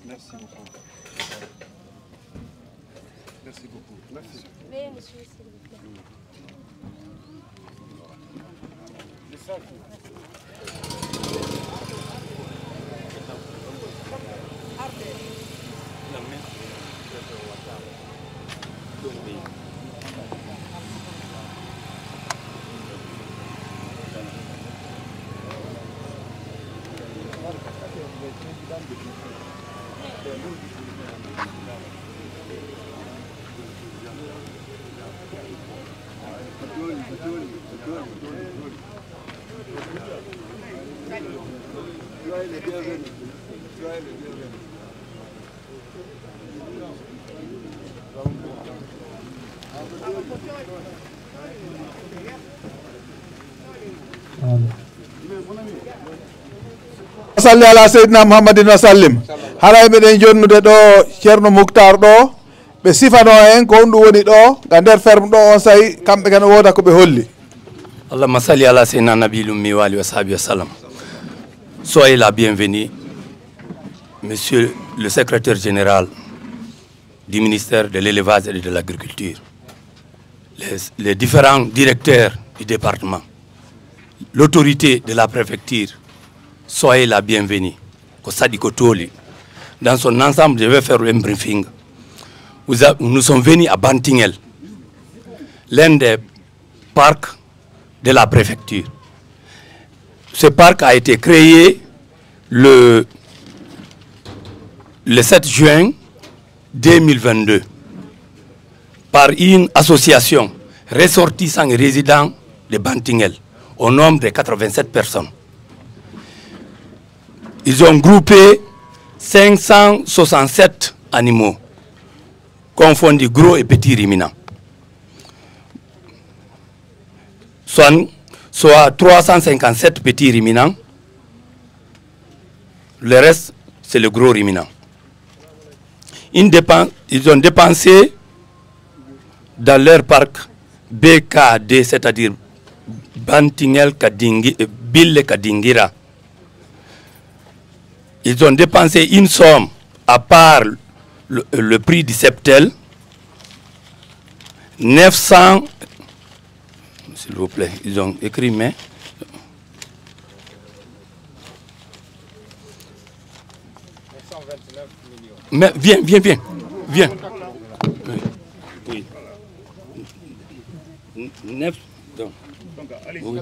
Merci beaucoup. Merci beaucoup. Merci. Mais monsieur, s'il vous plaît. salli ala seydina mouhammadin wa sallim haray meɗen jonnude ɗo ceerno mouhtar ɗo ɓe sifano en ko ɗum woni ɗo ga nder ferme ɗo on sayi kamɓe kene woda ko ɓe holli. Allahumma salli ala sayyidina nabiyil ummi wa alihi wa sahbihi wa sallam. Soyez la bienvenue, monsieur le secrétaire général du ministère de l'élevage et de l'agriculture, les différents directeurs du département, l'autorité de la préfecture. Soyez la bienvenue. Dans son ensemble, je vais faire un briefing. Nous sommes venus à Bantingel, l'un des parcs de la préfecture. Ce parc a été créé le 7 juin 2022 par une association ressortissants et résidents de Bantingel au nombre de 87 personnes. Ils ont groupé 567 animaux, confondus gros et petits ruminants. Soit 357 petits ruminants. Le reste, c'est le gros ruminant. Ils ont dépensé dans leur parc BKD, c'est-à-dire Bantingel Bille Kadingira. Ils ont dépensé une somme, à part le prix du septel, 900, s'il vous plaît, ils ont écrit, mais... Mais viens. Oui. 9... Donc. Oui.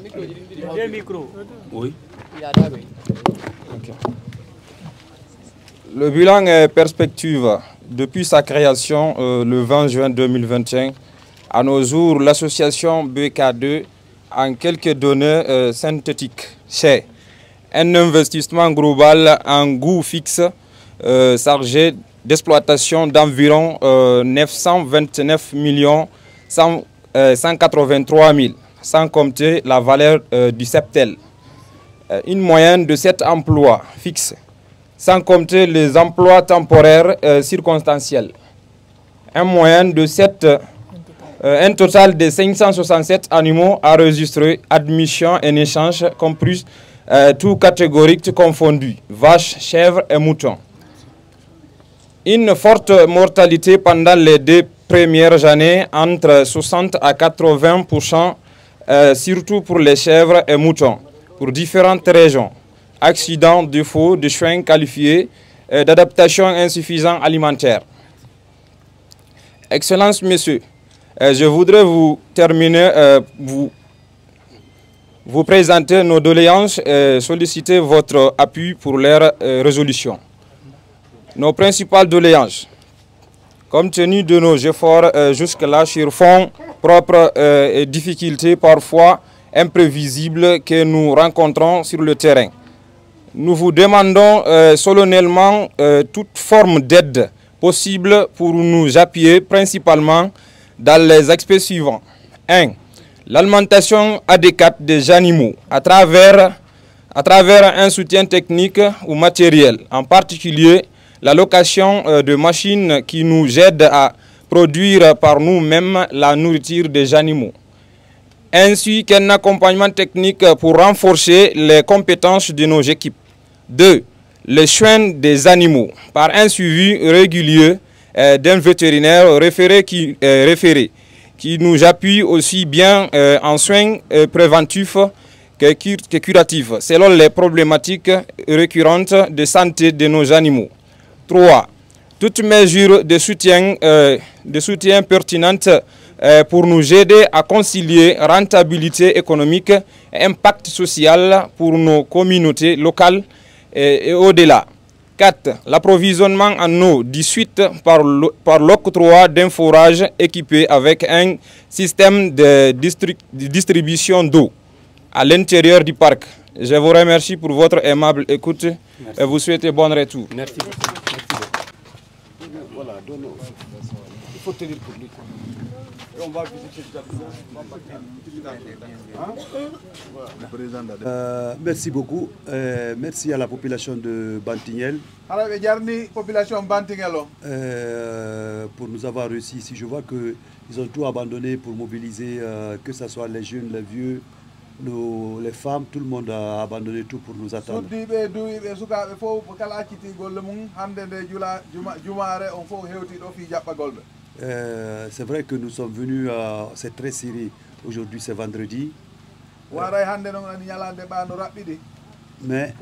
Oui. Okay. Le bilan est perspective. Depuis sa création le 20 juin 2021, à nos jours, l'association BK2, en quelques données synthétiques, c'est un investissement global en goût fixe chargé d'exploitation d'environ 929 183 000, sans compter la valeur du septel. Une moyenne de 7 emplois fixes, sans compter les emplois temporaires circonstanciels. Un moyenne de 7, un total de 567 animaux enregistrés, admission et échange compris, tout catégoriques confondus, vaches, chèvres et moutons. Une forte mortalité pendant les 2 premières années, entre 60 à 80%, surtout pour les chèvres et moutons, pour différentes régions. Accidents, défauts de soins qualifiés, d'adaptation insuffisante alimentaire. Excellences, messieurs, je voudrais vous terminer, vous présenter nos doléances et solliciter votre appui pour leur résolution. Nos principales doléances, compte tenu de nos efforts jusque-là sur fonds propres et difficultés parfois imprévisibles que nous rencontrons sur le terrain. nous vous demandons solennellement toute forme d'aide possible pour nous appuyer principalement dans les aspects suivants. 1. L'alimentation adéquate des animaux à travers un soutien technique ou matériel, en particulier la location de machines qui nous aident à produire par nous-mêmes la nourriture des animaux, ainsi qu'un accompagnement technique pour renforcer les compétences de nos équipes. 2. Les soins des animaux par un suivi régulier d'un vétérinaire référé qui nous appuie aussi bien en soins préventifs que curatifs, selon les problématiques récurrentes de santé de nos animaux. 3. Toute mesure de soutien pertinente pour nous aider à concilier rentabilité économique et impact social pour nos communautés locales et au-delà. 4. L'approvisionnement en eau dissuite par l'octroi d'un forage équipé avec un système de distribution d'eau à l'intérieur du parc. Je vous remercie pour votre aimable écoute et vous souhaite bon retour. Merci beaucoup. Voilà, il faut tenir pour lui. Et on va visiter merci beaucoup. Merci à la population de Bantignel pour nous avoir réussi ici. Je vois qu'ils ont tout abandonné pour mobiliser, que ce soit les jeunes, les vieux, les femmes, tout le monde a abandonné tout pour nous attendre. C'est vrai que nous sommes venus, c'est très serré. Aujourd'hui c'est vendredi. Mais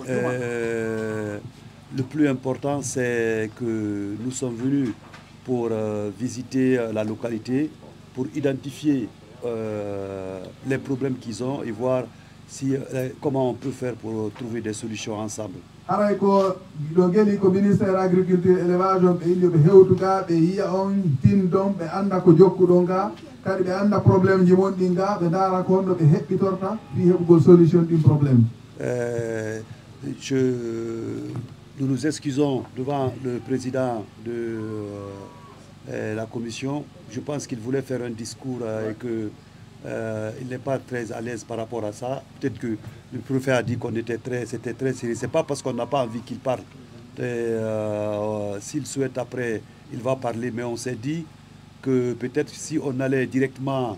le plus important c'est que nous sommes venus pour visiter la localité, pour identifier les problèmes qu'ils ont et voir comment on peut faire pour trouver des solutions ensemble. haray ko ɗo gueɗi ko ministére agriculture élevage on ɓe indi ɓe hewtu ga ɓe yiya on tindon ɓe anda ko jokkuɗon ga kadi ɓe anda probléme ji wonɗin ga ɓe dara ko honno ɓe heɓɓitorta fi heɓugol solution ɗin probléme. Nous nous excusons devant le président de la commission. Je pense qu'il voulait faire un discours et que il n'est pas très à l'aise par rapport à ça. Peut-être que le préfet a dit qu'on était c'était très sérieux. C'est pas parce qu'on n'a pas envie qu'il parle. S'il souhaite après, il va parler. Mais on s'est dit que peut-être si on allait directement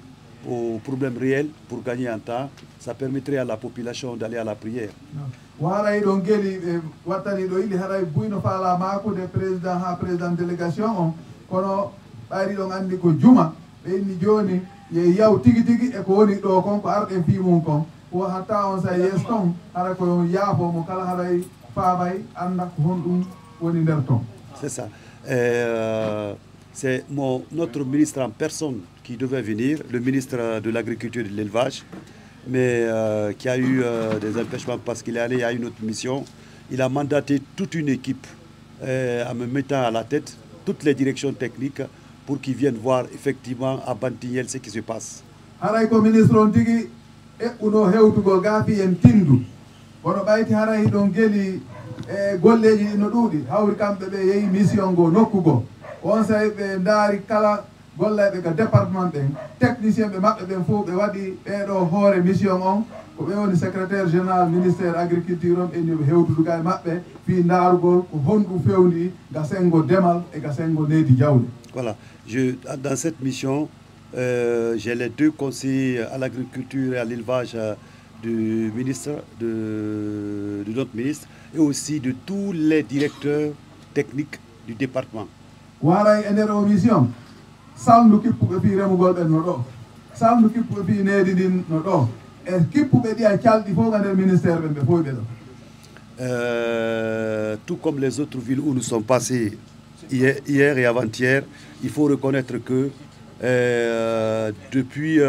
aux problèmes réels pour gagner un temps, ça permettrait à la population d'aller à la prière. waray ɗon gueɗi ɓe wattani ɗo yiɗi haray buyno faala makude président ha président délégation on kono ɓayri ɗon andi ko juma ɓe inni joni ye yaw tigi tigi e ko woni ɗo kon ko arɗen fimum kon o hatta on sa yes ton hara ko yaafo mo kala haray faabay anda ko honɗum woni nder ton. C'est ça. C'est notre ministre en personne qui devait venir, le ministre de l'Agriculture et de l'Élevage, mais qui a eu des empêchements parce qu'il est allé à une autre mission. Il a mandaté toute une équipe en me mettant à la tête toutes les directions techniques pour qu'ils viennent voir effectivement à Bantignel ce qui se passe. haray ko ministre on tigi eɓɓuno hewtugo gaafi en tindu kono ɓayti haray ɗon gueɗi e golleji ɗi no ɗuuɗi hawri kamɓe ɓe yeehi mission go nokkugo on sayi ɓe daari kala golleɓe ka département ɓen technicien ɓe maɓɓe ɓen fof ɓe waɗi ɓeɗo hoore mission on ko ɓe woni secrétaire général ministère agriculture on ɓen yoɓe hewtuduga e maɓɓe fi daarugol ko honɗum fewndi gasengo demal e gasengo leydi jawdi. Voilà, dans cette mission, j'ai les deux conseillers à l'agriculture et à l'élevage du ministre, de notre ministre, et aussi de tous les directeurs techniques du département. waray e nder o mission saldu kippuɓe fi remugol ɓen no ɗo saldu kippuɓe fi needi ndin no ɗo e kippuɓe ɗi a calɗi fof ga nder ministère ɓen ɓe foy ɓe ɗo. Tout comme les autres villes où nous sommes passés hier et avant-hier, il faut reconnaître que depuis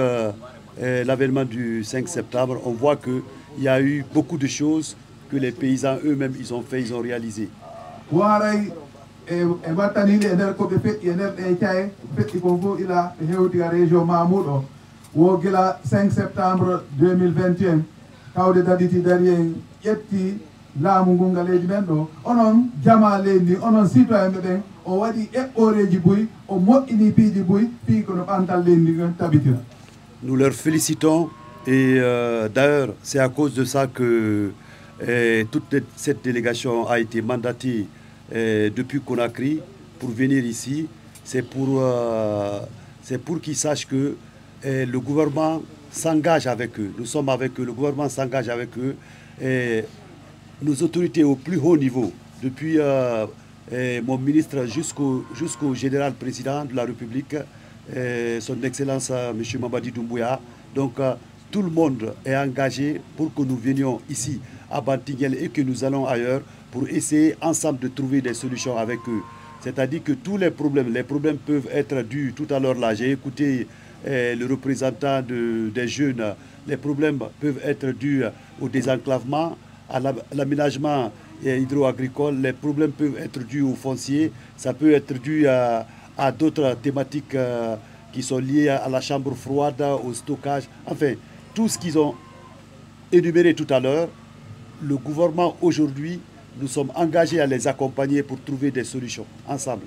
l'avènement du 5 septembre, on voit qu'il y a eu beaucoup de choses que les paysans eux-mêmes ils ont fait, ils ont réalisé. waray e wattaniɗe e nder koɓe feƴƴi e nder ɗe caye feƴƴi ko fof ila ɓe hewtiga région Mamoudou wo gila 5 septembre 2021 tawde daditi dari en ƴetti laamu ngu ngaleji men ɗo onon jama leydi onon citoyen ɓe ɓen o waɗi eɓɓoreji boyi o moƴƴini piiji boyi fii kono ɓantal leydi ndi tabitira. Nous leur félicitons et d'ailleurs c'est à cause de ça que toute cette délégation a été mandatée depuis Conakry pour venir ici. C'est pour qu'ils sachent que le gouvernement s'engage avec eux. Nous sommes avec eux, le gouvernement s'engage avec eux. Et nos autorités au plus haut niveau, depuis mon ministre jusqu'au général président de la République, son Excellence M. Mamadi Doumbouya. Donc tout le monde est engagé pour que nous venions ici à Bantigel et que nous allons ailleurs pour essayer ensemble de trouver des solutions avec eux. C'est-à-dire que tous les problèmes peuvent être dus, tout à l'heure là, j'ai écouté le représentant des jeunes, les problèmes peuvent être dus au désenclavement, à l'aménagement hydro-agricole, les problèmes peuvent être dus au foncier, ça peut être dû à d'autres thématiques qui sont liées à la chambre froide, au stockage, enfin, tout ce qu'ils ont énuméré tout à l'heure, le gouvernement aujourd'hui, nous sommes engagés à les accompagner pour trouver des solutions ensemble.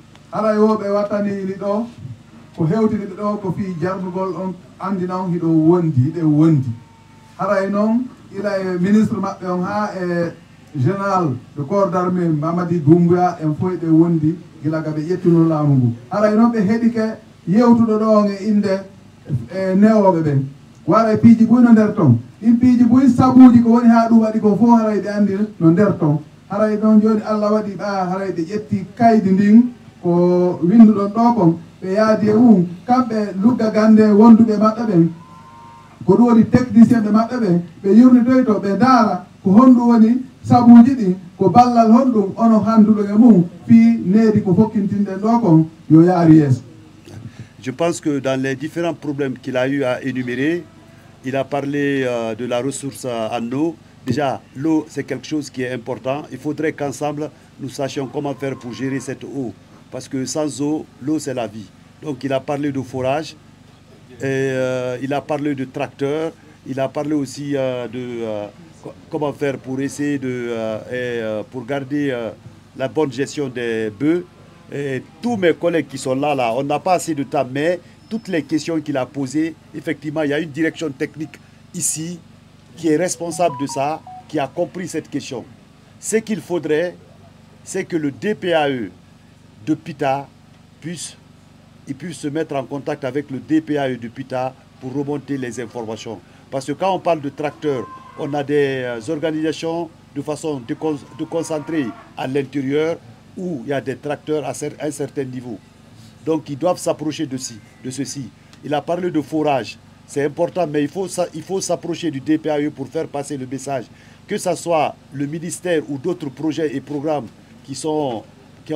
Ko hewtide ɗo ko fi jarnugol on andinon hiɗo wondi hiɗe wondi haray noon ila e ministre maɓɓe on ha e général de corps d'armée Mamadi Doumbouya en fof ɗe wondi gila ga ɓe ƴettino laamu ngu haray noon ɓe heeɗike yewtuɗo ɗo on e inde e newoɓe ɓen wara e piiji boyi no nder ton ɗin piiji boyi sabuji ko woni ha ɗum waɗi ko fof haray ɓe andi no nder ton haray noon joni Allah waɗi ɓa haray ɓe ƴetti kaydi ndin ko winduɗon ɗo kon ɓe yaadi e kamɓe lugga gande wonduɓe maɓɓe ɓen ko ɗum woni technicien ɓe maɓɓe ɓen ɓe yurnitoyto ɓe daara ko honɗum woni sabuji ɗin ko ballal honɗum ono handuɗo e mum fii needi ko fokkintinɗen ɗo kon yo yaari yeeso. Je pense que dans les différents problèmes qu'il a eu à énumérer, il a parlé de la ressource en eau. Déjà, l'eau, c'est quelque chose qui est important. Il faudrait qu'ensemble, nous sachions comment faire pour gérer cette eau. Parce que sans eau, l'eau c'est la vie. Donc il a parlé de forage, et, il a parlé de tracteurs, il a parlé aussi de comment faire pour essayer pour garder la bonne gestion des bœufs. Et tous mes collègues qui sont là, on n'a pas assez de temps, mais toutes les questions qu'il a posées, effectivement, il y a une direction technique ici qui est responsable de ça, qui a compris cette question. Ce qu'il faudrait, c'est que le DPAE de Pita puisse se mettre en contact avec le DPAE de Pita pour remonter les informations. Parce que quand on parle de tracteurs, on a des organisations de façon de concentrer à l'intérieur où il y a des tracteurs à un certain niveau. Donc ils doivent s'approcher de ceci. Il a parlé de forage, c'est important, mais il faut s'approcher du DPAE pour faire passer le message. Que ce soit le ministère ou d'autres projets et programmes qui ont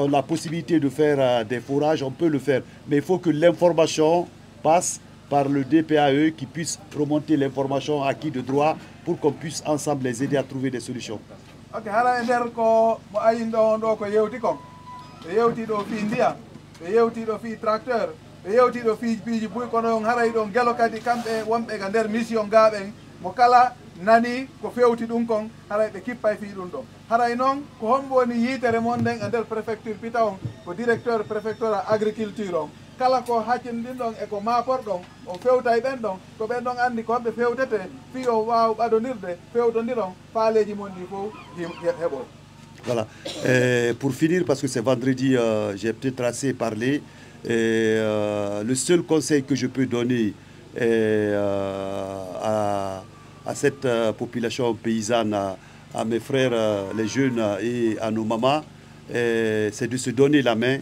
la possibilité de faire des forages, on peut le faire. Mais il faut que l'information passe par le DPAE qui puisse remonter l'information à qui de droit pour qu'on puisse ensemble les aider à trouver des solutions. Ok, hala ender ko mo ayin ɗo ko yewti kon ɓe yewti ɗo fi ndiyam ɓe yewti ɗo fi tracteur ɓe yewti ɗo fi piiji buy kono on haray ɗon gelo kadi kamɓe wonɓe ga nder mission gaɓen mo kala nani ko fewti ɗum kon haray ɓe kippay fi ɗum ɗon haray noon ko hombo woni yitere mon nden e nder préfecture Pita on ko directeur préfectoral agriculture on kala ko haccindin ɗon e ko mapor ɗon on fewtay ɓen ɗon ko ɓen ɗon andi ko homɓe fewtete fi o waw ɓaɗodirde fewtodiron faaleji mon ɗi fof heɓo. Voilà. Pour finir, parce que c'est vendredi, j'ai peut-être assez parlé. Le seul conseil que je peux donner à cette population paysanne, à mes frères, les jeunes et à nos mamans, c'est de se donner la main.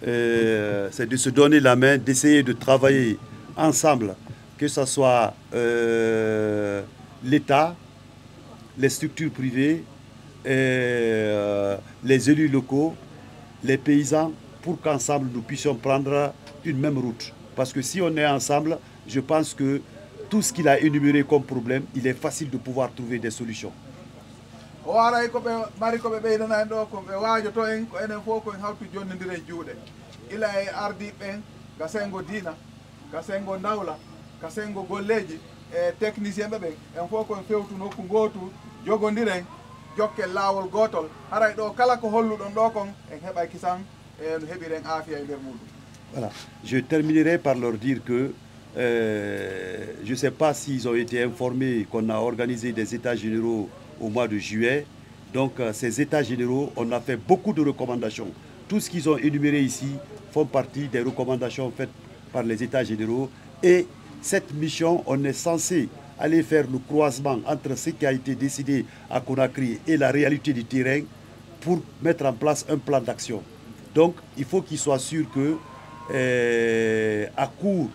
C'est de se donner la main, d'essayer de travailler ensemble, que ce soit l'État, les structures privées, les élus locaux, les paysans, pour qu'ensemble nous puissions prendre une même route. Parce que si on est ensemble, je pense que tout ce qu'il a énuméré comme problème, il est facile de pouvoir trouver des solutions. O aray ko ɓe mari ko ɓe ɓeydanani ɗo ko ɓe waajoto en ko enen fof koye hawti jonnidire juuɗe ila e ardiɓe ɓen ga sengo diina ga sengo dawla ga sengo golleji e technicien ɓe ɓen en fof koye fewtu nokku gootu jogodiren jokkel laawol gotol haray ɗo kala ko holluɗon ɗo kon en heɓay kisan no heɓiren aafiya e nder muɗum. Voilà. Je terminerai par leur dire que je ne sais pas s'ils ont été informés qu'on a organisé des états généraux au mois de juillet. Donc ces états généraux, on a fait beaucoup de recommandations. Tout ce qu'ils ont énuméré ici font partie des recommandations faites par les états généraux. Et cette mission, on est censé aller faire le croisement entre ce qui a été décidé à Conakry et la réalité du terrain pour mettre en place un plan d'action. Donc il faut qu'ils soient sûrs que à court,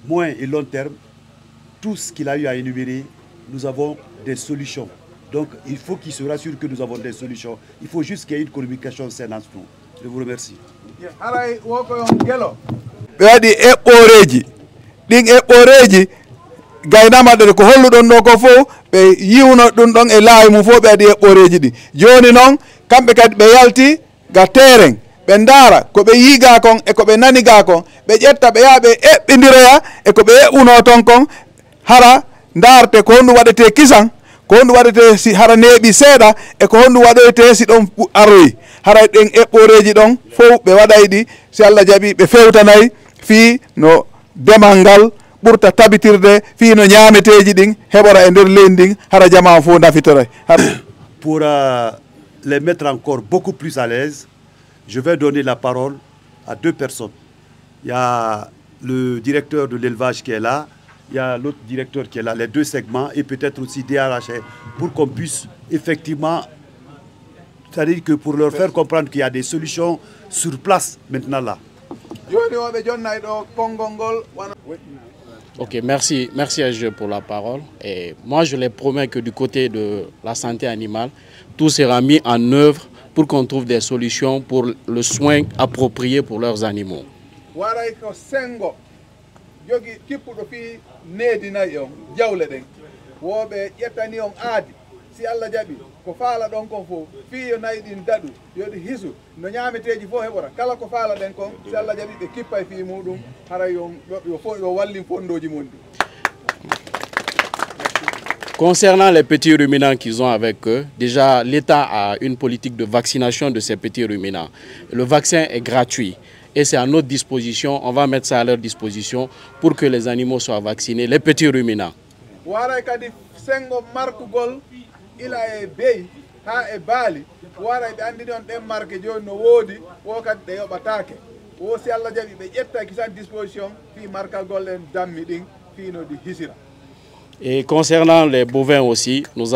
moyen et long terme, tout ce qu'il a eu à énumérer, nous avons des solutions. Donc il faut qu'il se rassure que nous avons des solutions. Il faut juste qu'il y ait une communication saine entre nous. Je vous remercie. gaynama ɗe ko holluɗon ɗo ko fof ɓe yiwno ɗum ɗon e laawi mum fof ɓe waɗi eɓɓoreji ɗi joni noon kamɓe kadi ɓe yalti ga terrain ɓe ndaara ko ɓe yiiga kon e ko ɓe nani ga kon ɓe ƴetta ɓe yaha ɓe eɓɓidiroya e ko ɓe eɓɓuno ton kon hara ndaarte ko honɗum waɗete kisan ko honɗum waɗete si hara neeɓi seeɗa e ko honɗum waɗoyte si ɗon aroyi haray ɗen eɓɓoreji ɗon fof ɓe waɗay ɗi si Allah jaaɓi ɓe fewtanayi fii no demal ngal ɓurta tabitirde fii no ñaameteji ɗin heɓora e nder leydi ndin hara jama fof nafitore. Pour les mettre encore beaucoup plus à l'aise, je vais donner la parole à deux personnes. Il y a le directeur de l'élevage qui est là, il y a l'autre directeur qui est là, les deux segments, et peut-être aussi DRH, pour qu'on puisse effectivement, c'est-à-dire que pour leur faire comprendre qu'il y a des solutions sur place maintenant là. Ok, merci AG pour la parole. Et moi, je les promets que du côté de la santé animale, tout sera mis en œuvre pour qu'on trouve des solutions pour le soin approprié pour leurs animaux. Si Allah jaɓi ko faala ɗon kon fof fiyo nayi ɗin daɗu yoɗi hisu no ñaameteji fof heɓora kala ko faala ɗen kon si Allah jaɓi ɓe kippa e fi muɗum hara yo wallin fondoji muɗum. Concernant les petits ruminants qu'ils ont avec eux, déjà l'État a une politique de vaccination de ces petits ruminants. Le vaccin est gratuit et c'est à notre disposition, on va mettre ça à leur disposition pour que les animaux soient vaccinés, les petits ruminants. Ila e bey ha e baali wara ɓe andi ɗon ɗen marque joni no woodi wo kadi ɗe yoɓatake wo si Allah jaɓi ɓe ƴetta kisan disposition fi marqual gollen dammi ɗin fi no ɗi hisira. Et concernant les bovins aussi, nous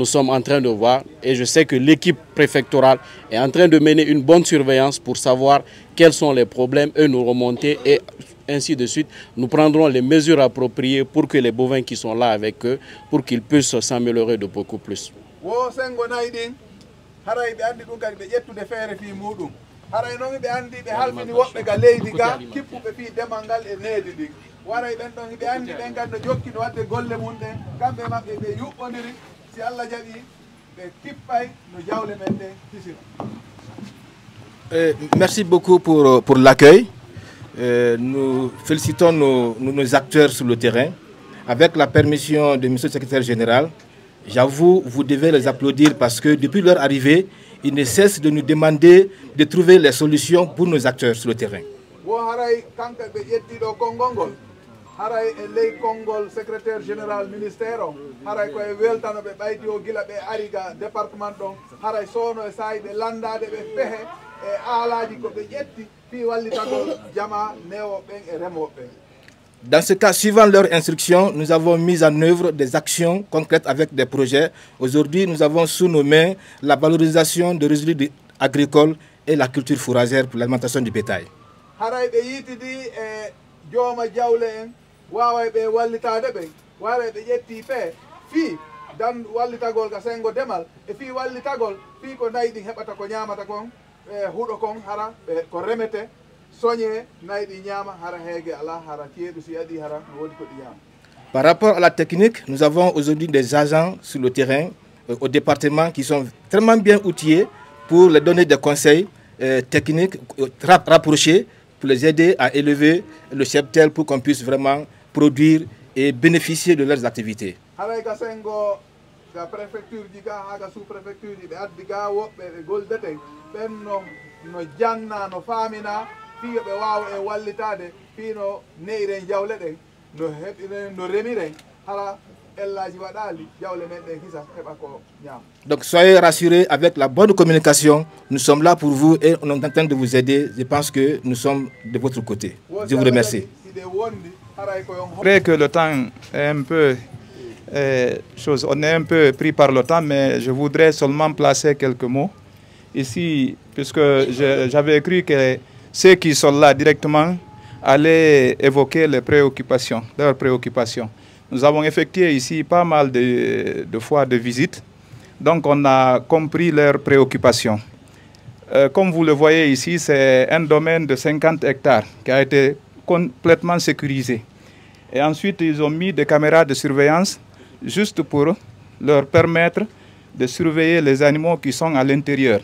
sommes en train de voir, et je sais que l'équipe préfectorale est en train de mener une bonne surveillance pour savoir quels sont les problèmes et nous remonter et ainsi de suite. Nous prendrons les mesures appropriées pour que les bovins qui sont là avec eux, pour qu'ils puissent s'améliorer de beaucoup plus. Merci beaucoup pour l'accueil. Nous félicitons nos acteurs sur le terrain. Avec la permission de M. le secrétaire général, j'avoue, vous devez les applaudir parce que depuis leur arrivée, ils ne cessent de nous demander de trouver les solutions pour nos acteurs sur le terrain. Secrétaire général ministère haray ko e weltano ɓe ɓayti o gila ɓe ari ga département ɗon haray sowno e sayi ɓe landade ɓe pehe e aalaji ko ɓe ƴetti fi wallitagol jama newoɓen e remoɓeɓen. Dans ce cas, suivant leurs instructions, nous avons mis en œuvre des actions concrètes avec des projets. Aujourd'hui, nous avons sous nos mains la valorisation de résidus agricoles et la culture fourragère pour l'alimentation du bétail. haray ɓe yiitidi e jooma jawle en waaway ɓe wallitade ɓen waaway ɓe ƴetti fee fii dan wallitagol ga sengo demal e fii wallitagol fii ko nayi ɗin heɓata ko ñaamata kon e huɗo kon hara ɓe ko remete soñe nayi ɗi ñaama hara heege ala hara keeɗu si aɗi hara no woodi ko ɗi ñaama. Par rapport à la technique, nous avons aujourd'hui des agents sur le terrain au département qui sont tellement bien outillés pour les donner des conseils techniques rapprochés pour les aider à élever le cheptel pour qu'on puisse vraiment produire et bénéficier de leurs activités. ga préfecture ji ga ha ga sous préfecture ji ɓe addi ga woɓɓe ɓe goldete ɓen no janna no faamina fiyo ɓe wawa e wallitade fino neyiren jawle ɗen no heɓiren no remiren hala ellaji waɗali jawle men ɗen hisa heɓa ko ñaam. Donc soyez rassurés, avec la bonne communication, nous sommes là pour vous et on est en train de vous aider. Je pense que nous sommes de votre côté. Je vous remercie. Je dirais que le temps est un peu on est un peu pris par le temps, mais je voudrais seulement placer quelques mots ici, puisque j'avais cru que ceux qui sont là directement allaient évoquer leurs préoccupations. Nous avons effectué ici pas mal de fois de visites, donc on a compris leurs préoccupations. Comme vous le voyez ici, c'est un domaine de 50 hectares qui a été complètement sécurisé. Et ensuite, ils ont mis des caméras de surveillance juste pour leur permettre de surveiller les animaux qui sont à l'intérieur.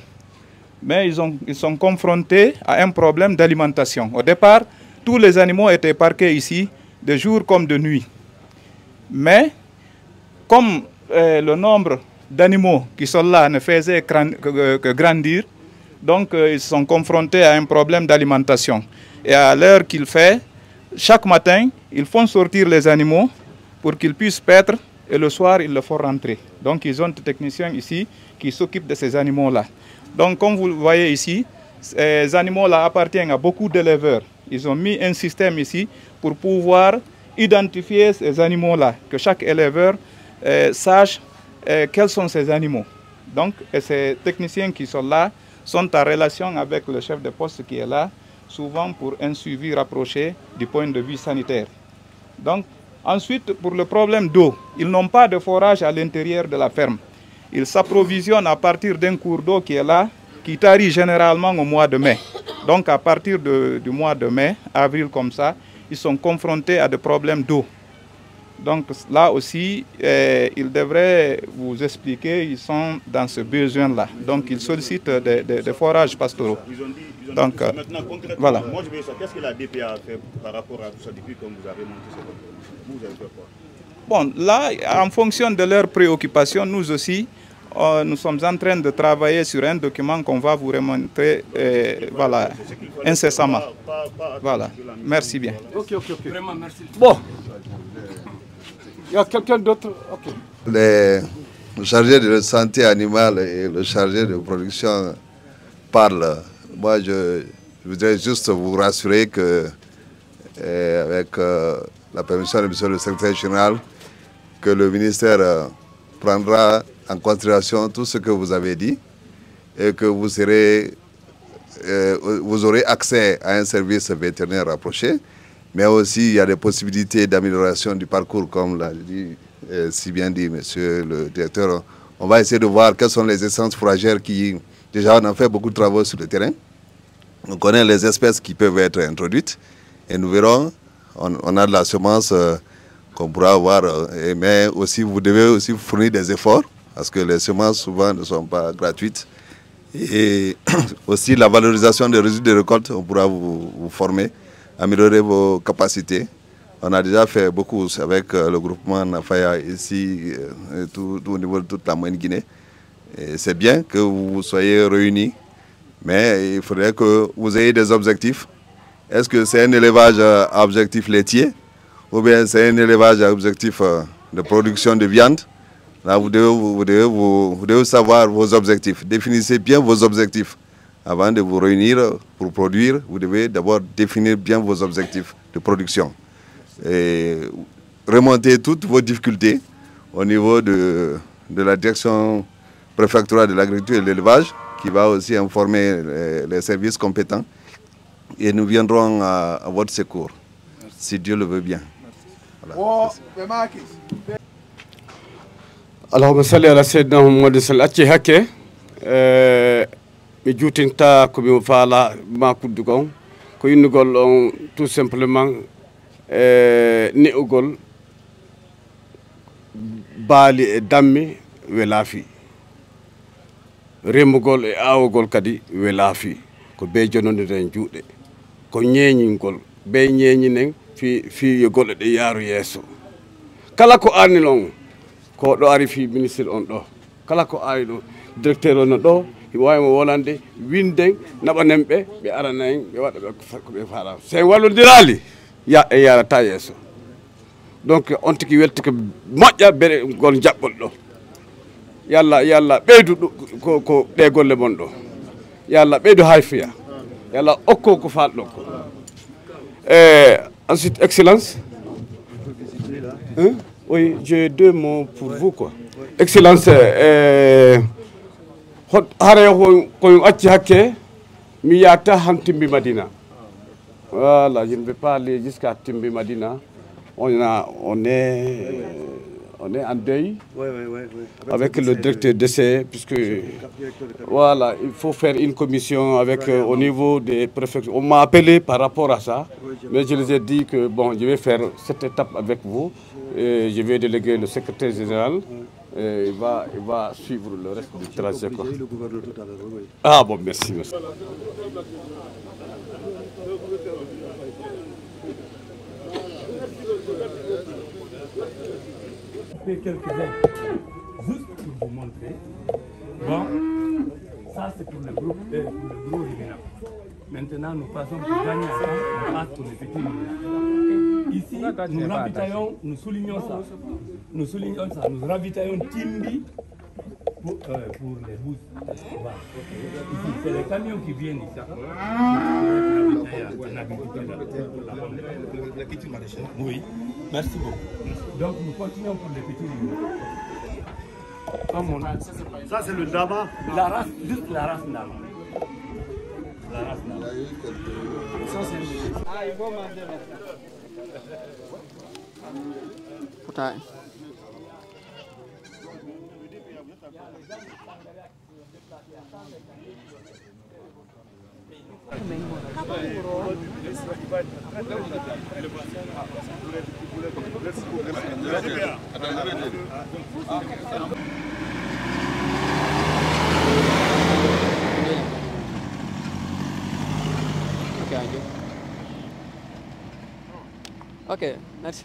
Mais ils sont confrontés à un problème d'alimentation. Au départ, tous les animaux étaient parqués ici, de jour comme de nuit. Mais comme le nombre d'animaux qui sont là ne faisait que grandir, donc ils sont confrontés à un problème d'alimentation. Et à l'heure qu'il fait, chaque matin, ils font sortir les animaux pour qu'ils puissent paître et le soir, ils le font rentrer. Donc ils ont des techniciens ici qui s'occupent de ces animaux-là. Donc comme vous le voyez ici, ces animaux-là appartiennent à beaucoup d'éleveurs. Ils ont mis un système ici pour pouvoir identifier ces animaux-là, que chaque éleveur sache quels sont ces animaux. Donc ces techniciens qui sont là sont en relation avec le chef de poste qui est là, souvent pour un suivi rapproché du point de vue sanitaire. Donc ensuite, pour le problème d'eau, ils n'ont pas de forage à l'intérieur de la ferme. Ils s'approvisionnent à partir d'un cours d'eau qui est là, qui tarit généralement au mois de mai. Donc à partir du mois de mai, avril comme ça, ils sont confrontés à des problèmes d'eau. Donc là aussi, ils devraient vous expliquer, ils sont dans ce besoin-là. Donc ils sollicitent des forages pastoraux. Donc maintenant, concrètement, voilà. Moi je veux savoir, qu'est-ce que la DPA a fait par rapport à tout ça depuis que vous avez monté ce document? Vous avez fait quoi? Bon, là, en fonction de leurs préoccupations, nous aussi, nous sommes en train de travailler sur un document qu'on va vous remontrer voilà, incessamment. Voilà, merci bien. Ok. Vraiment, merci. Bon, il y a quelqu'un d'autre? Ok. Le chargé de la santé animale et le chargé de production parlent. Moi, je voudrais juste vous rassurer que, avec la permission de monsieur le secrétaire général, que le ministère prendra en considération tout ce que vous avez dit et que vous aurez accès à un service vétérinaire rapproché, mais aussi il y a des possibilités d'amélioration du parcours, comme l'a dit, si bien dit monsieur le directeur. On va essayer de voir quelles sont les essences fourragères qui, déjà on a fait beaucoup de travaux sur le terrain. On connaît les espèces qui peuvent être introduites et nous verrons, on a de la semence qu'on pourra avoir, mais aussi vous devez aussi fournir des efforts parce que les semences souvent ne sont pas gratuites. Et aussi la valorisation des résultats de récolte, on pourra vous former, améliorer vos capacités. On a déjà fait beaucoup avec le groupement Nafaya ici, tout au niveau de toute la Moyenne-Guinée. C'est bien que vous soyez réunis, mais il faudrait que vous ayez des objectifs. Est-ce que c'est un élevage à objectif laitier ou bien c'est un élevage à objectif de production de viande? Là, vous devez savoir vos objectifs. Définissez bien vos objectifs. Avant de vous réunir pour produire, vous devez d'abord définir bien vos objectifs de production. Et remonter toutes vos difficultés au niveau de la direction préfectorale de l'agriculture et de l'élevage, qui va aussi informer les services compétents. Et nous viendrons à votre secours, si Dieu le veut bien. Voilà. Allahumma salli ala sayyidina Muhammad sallallahu alaihi hakke mi juutinta ko mi faala makuddu gon ko innugol on tout simplement ne'ugol baali e dammi welaafi remugol e aawugol kadi welaafi ko be jonondiren juuɗe ko ñeeñingol be ñeeñinen fi yo golle ɗe yaaru yeeso kala ko anni noon ko ɗo ari fi ministre on ɗo kala ko ari ɗo directeur on ɗo wawimo wolande winden naɓanen ɓe ɓe arana en ɓe waɗa ko ɓe faala so en wallodirali e yarata yeeso donc on tigi welti ko moƴƴa beɗe gol jaɓɓol ɗo yalla ɓeydu ko ɗe golle mon ɗo yalla ɓeydu hayfiya yalla okko ko falɗo ko ensuite excellence oui j'ai 2 mots pour vous quoi excellence hare koyon acci hakke mi yata han timbi Madina voilà je ne vais pas aller jusqu'à timbi Madina on est en deuil avec le directeur d'essai, puisque voilà, il faut faire une commission avec au niveau des préfectures. On m'a appelé par rapport à ça, mais je les ai dit que bon, je vais faire cette étape avec vous. Et je vais déléguer le secrétaire général. Et il va suivre le reste du trajet. Ah bon, merci. Quelques-uns, juste pour vous montrer. Bon, ça c'est pour le groupe régional. Maintenant, nous passons pour gagner ensemble, on passe pour les petits moulins. Ici, nous ravitaillons, nous soulignons ça. Nous ravitaillons Timbi pour les bousses. Voilà. Ici, c'est les camions qui viennent ici. Oui, merci beaucoup. Donc nous continuons pour les petits moulins. Ça c'est le Dama. La race, juste la race Dama. La race Dama. Ça c'est... Ah, il faut manger Putain. Ok, merci.